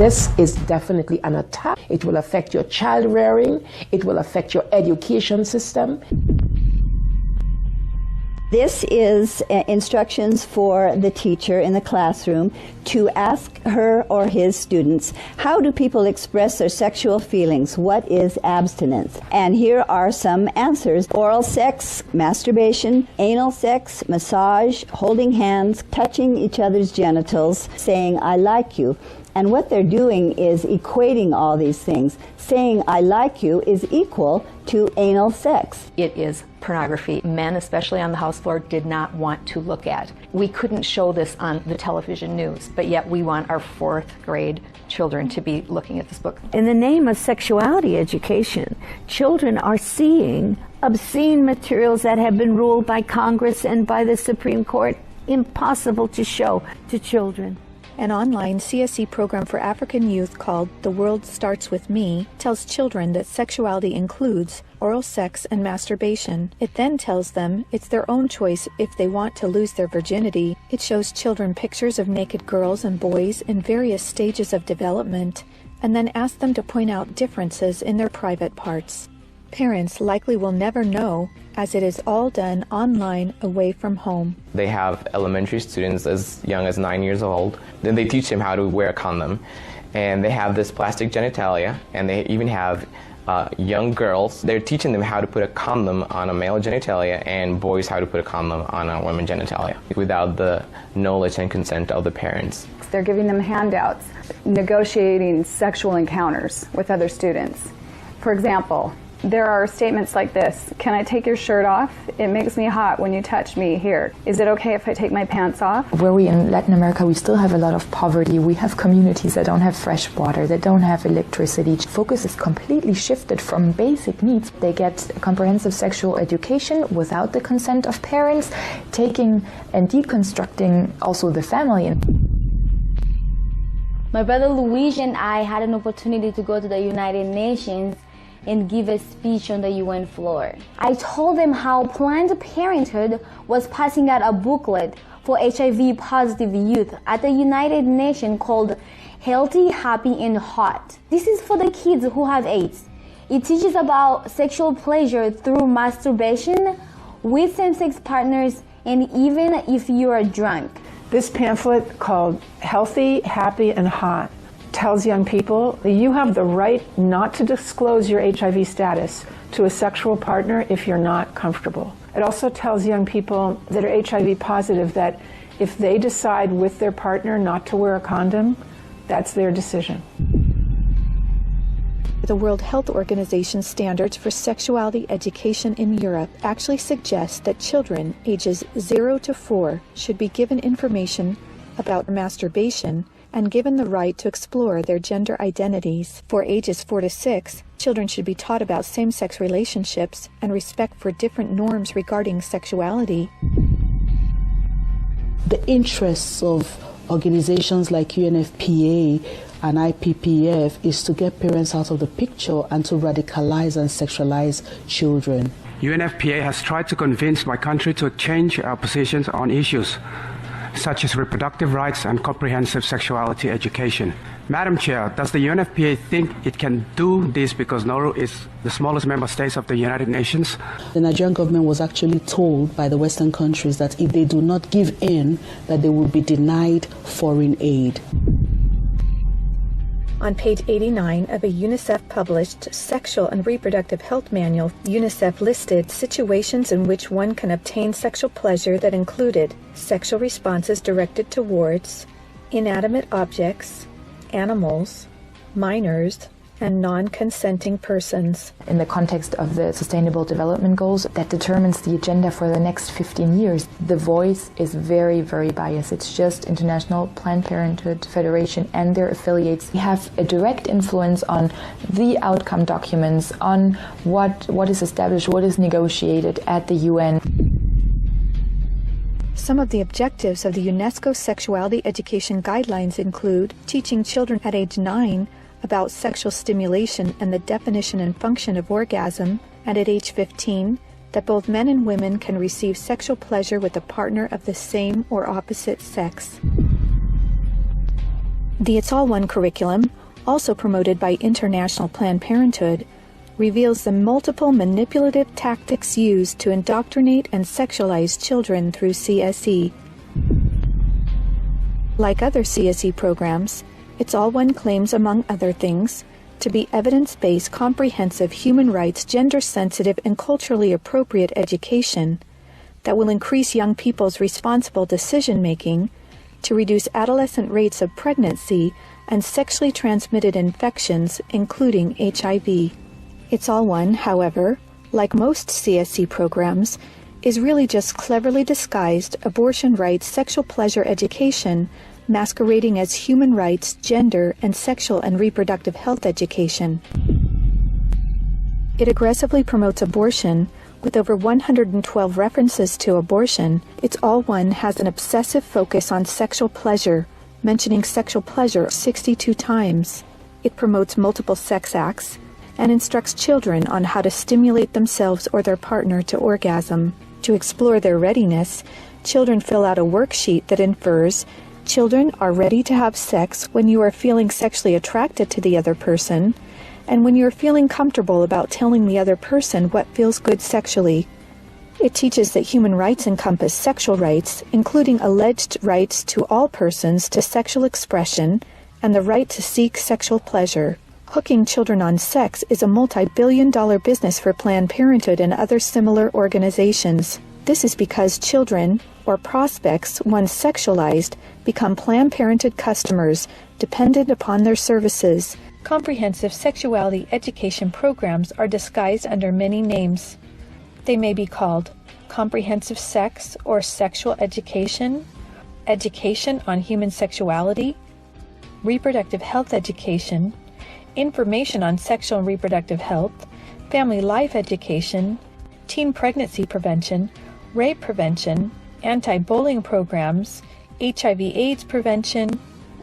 This is definitely an attack. It will affect your child rearing. It will affect your education system. This is instructions for the teacher in the classroom to ask her or his students, how do people express their sexual feelings? What is abstinence? And here are some answers. Oral sex, masturbation, anal sex, massage, holding hands, touching each other's genitals, saying, I like you. And what they're doing is equating all these things. Saying, I like you is equal to anal sex. It is pornography. Men, especially on the house floor, did not want to look at. We couldn't show this on the television news, but yet we want our 4th grade children to be looking at this book. In the name of sexuality education, children are seeing obscene materials that have been ruled by Congress and by the Supreme Court impossible to show to children. An online CSE program for African youth called The World Starts With Me tells children that sexuality includes oral sex and masturbation. It then tells them it's their own choice if they want to lose their virginity. It shows children pictures of naked girls and boys in various stages of development, and then asks them to point out differences in their private parts. Parents likely will never know, as it is all done online away from home. They have elementary students as young as 9 years old. Then they teach them how to wear a condom. And they have this plastic genitalia, and they even have young girls. They're teaching them how to put a condom on a male genitalia and boys how to put a condom on a women's genitalia without the knowledge and consent of the parents. They're giving them handouts, negotiating sexual encounters with other students. For example, there are statements like this: can I take your shirt off? It makes me hot when you touch me here. Is it okay if I take my pants off? Where we in Latin America, we still have a lot of poverty. We have communities that don't have fresh water, that don't have electricity. Focus is completely shifted from basic needs. They get comprehensive sexual education without the consent of parents, taking and deconstructing also the family. My brother Luigi and I had an opportunity to go to the United Nations and give a speech on the UN floor. I told them how Planned Parenthood was passing out a booklet for HIV positive youth at the United Nations called Healthy, Happy, and Hot. This is for the kids who have AIDS. It teaches about sexual pleasure through masturbation, with same-sex partners, and even if you are drunk. This pamphlet called Healthy, Happy, and Hot tells young people that you have the right not to disclose your HIV status to a sexual partner if you're not comfortable. It also tells young people that are HIV positive that if they decide with their partner not to wear a condom, that's their decision. The World Health Organization standards for sexuality education in Europe actually suggest that children ages 0 to 4 should be given information about masturbation and given the right to explore their gender identities. For ages 4 to 6, children should be taught about same-sex relationships and respect for different norms regarding sexuality. The interests of organizations like UNFPA and IPPF is to get parents out of the picture and to radicalize and sexualize children. UNFPA has tried to convince my country to change our positions on issues such as reproductive rights and comprehensive sexuality education. Madam Chair, does the UNFPA think it can do this because Nauru is the smallest member state of the United Nations? The Nigerian government was actually told by the Western countries that if they do not give in, that they will be denied foreign aid. On page 89 of a UNICEF-published Sexual and Reproductive Health Manual, UNICEF listed situations in which one can obtain sexual pleasure that included sexual responses directed towards inanimate objects, animals, minors, and non-consenting persons. In the context of the Sustainable Development Goals, that determines the agenda for the next 15 years. The voice is very, very biased. It's just International Planned Parenthood Federation and their affiliates. We have a direct influence on the outcome documents, on what is established, what is negotiated at the UN. Some of the objectives of the UNESCO Sexuality Education Guidelines include teaching children at age 9 about sexual stimulation and the definition and function of orgasm, and at age 15, that both men and women can receive sexual pleasure with a partner of the same or opposite sex. The It's All One curriculum, also promoted by International Planned Parenthood, reveals the multiple manipulative tactics used to indoctrinate and sexualize children through CSE. Like other CSE programs, It's All One claims, among other things, to be evidence-based, comprehensive, human rights, gender-sensitive, and culturally appropriate education that will increase young people's responsible decision-making, to reduce adolescent rates of pregnancy and sexually transmitted infections, including HIV. It's All One, however, like most CSE programs, is really just cleverly disguised abortion rights, sexual pleasure education, masquerading as human rights, gender, and sexual and reproductive health education. It aggressively promotes abortion. With over 112 references to abortion, It's All One has an obsessive focus on sexual pleasure, mentioning sexual pleasure 62 times. It promotes multiple sex acts and instructs children on how to stimulate themselves or their partner to orgasm. To explore their readiness, children fill out a worksheet that infers children are ready to have sex when you are feeling sexually attracted to the other person, and when you're feeling comfortable about telling the other person what feels good sexually. It teaches that human rights encompass sexual rights, including alleged rights to all persons to sexual expression and the right to seek sexual pleasure. Hooking children on sex is a multi-billion-dollar business for Planned Parenthood and other similar organizations. This is because children, or prospects, once sexualized, become Planned Parenthood customers, dependent upon their services. Comprehensive sexuality education programs are disguised under many names. They may be called comprehensive sex or sexual education, education on human sexuality, reproductive health education, information on sexual and reproductive health, family life education, teen pregnancy prevention, rape prevention, anti-bullying programs, HIV/AIDS prevention,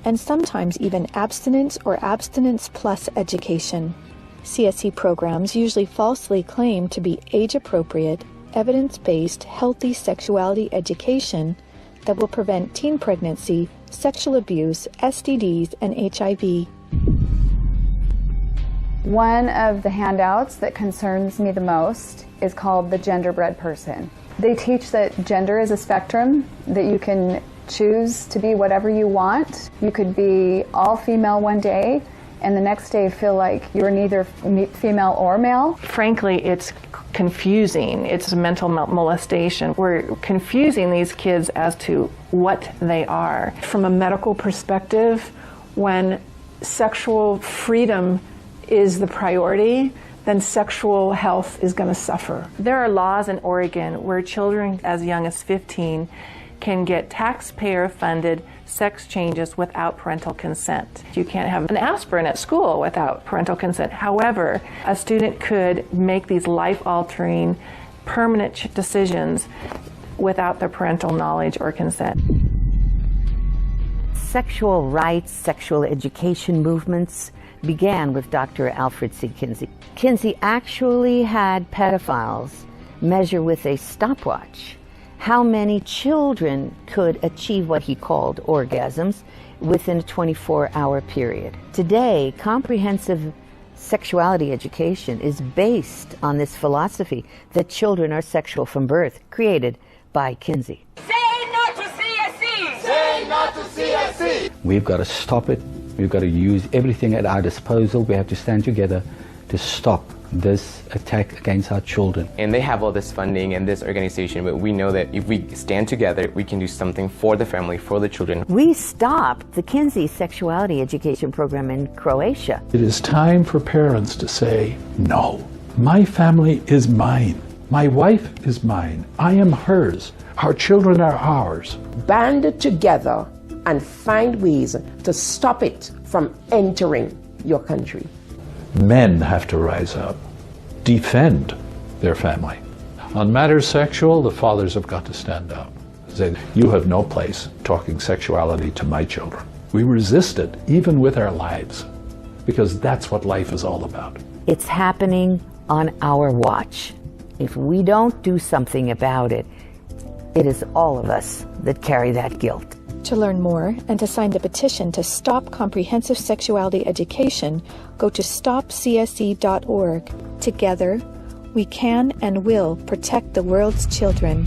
and sometimes even abstinence or abstinence plus education. CSE programs usually falsely claim to be age-appropriate, evidence-based, healthy sexuality education that will prevent teen pregnancy, sexual abuse, STDs, and HIV. One of the handouts that concerns me the most is called the Genderbread Person. They teach that gender is a spectrum, that you can choose to be whatever you want. You could be all female one day and the next day feel like you're neither female or male. Frankly, it's confusing. It's mental molestation. We're confusing these kids as to what they are. From a medical perspective, when sexual freedom is the priority, then sexual health is going to suffer. There are laws in Oregon where children as young as 15 can get taxpayer-funded sex changes without parental consent. You can't have an aspirin at school without parental consent. However, a student could make these life-altering, permanent decisions without their parental knowledge or consent. Sexual rights, sexual education movements began with Dr. Alfred C. Kinsey. Kinsey actually had pedophiles measure with a stopwatch how many children could achieve what he called orgasms within a 24-hour period. Today, comprehensive sexuality education is based on this philosophy that children are sexual from birth, created by Kinsey. Say no to CSE! Say no to CSE! We've got to stop it. We've got to use everything at our disposal. We have to stand together to stop this attack against our children. And they have all this funding and this organization, but we know that if we stand together, we can do something for the family, for the children. We stopped the Kinsey sexuality education program in Croatia. It is time for parents to say, no, my family is mine. My wife is mine. I am hers. Our children are ours. Band together and find ways to stop it from entering your country. Men have to rise up, defend their family. On matters sexual, the fathers have got to stand up. Say, you have no place talking sexuality to my children. We resist it, even with our lives, because that's what life is all about. It's happening on our watch. If we don't do something about it, it is all of us that carry that guilt. To learn more and to sign the petition to stop comprehensive sexuality education, go to stopcsc.org. Together, we can and will protect the world's children.